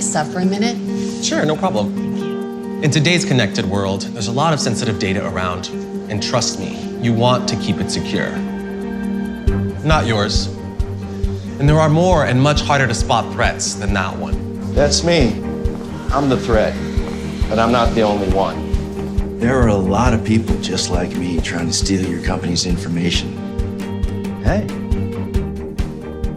stuff for a minute? Sure, no problem. In today's connected world, there's a lot of sensitive data around. And trust me, you want to keep it secure. Not yours. And there are more and much harder to spot threats than that one. That's me. I'm the threat, but I'm not the only one. There are a lot of people just like me trying to steal your company's information. Hey.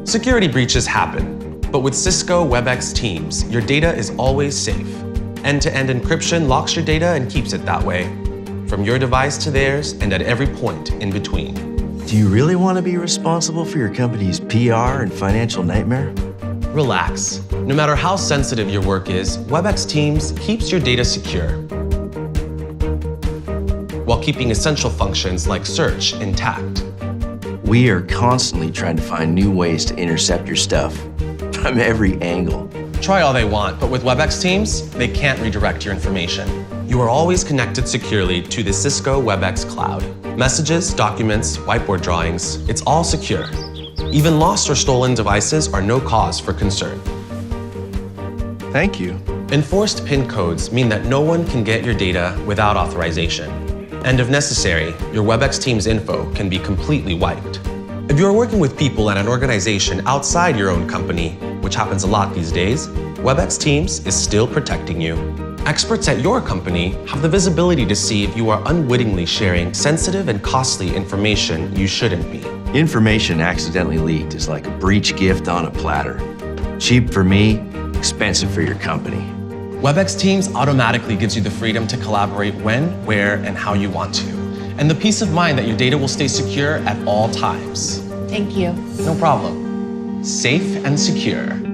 Security breaches happen, but with Cisco Webex Teams, your data is always safe. End-to-end encryption locks your data and keeps it that way, from your device to theirs and at every point in between. Do you really want to be responsible for your company's PR and financial nightmare? Relax. No matter how sensitive your work is, Webex Teams keeps your data secure, while keeping essential functions like search intact. We are constantly trying to find new ways to intercept your stuff from every angle. Try all they want, but with Webex Teams, they can't redirect your information. You are always connected securely to the Cisco Webex cloud. Messages, documents, whiteboard drawings, it's all secure. Even lost or stolen devices are no cause for concern. Thank you. Enforced PIN codes mean that no one can get your data without authorization. And if necessary, your Webex Teams info can be completely wiped. If you're working with people at an organization outside your own company, which happens a lot these days, Webex Teams is still protecting you. Experts at your company have the visibility to see if you are unwittingly sharing sensitive and costly information you shouldn't be. Information accidentally leaked is like a breach gift on a platter. Cheap for me, expensive for your company. Webex Teams automatically gives you the freedom to collaborate when, where, and how you want to. And the peace of mind that your data will stay secure at all times. Thank you. No problem. Safe and secure.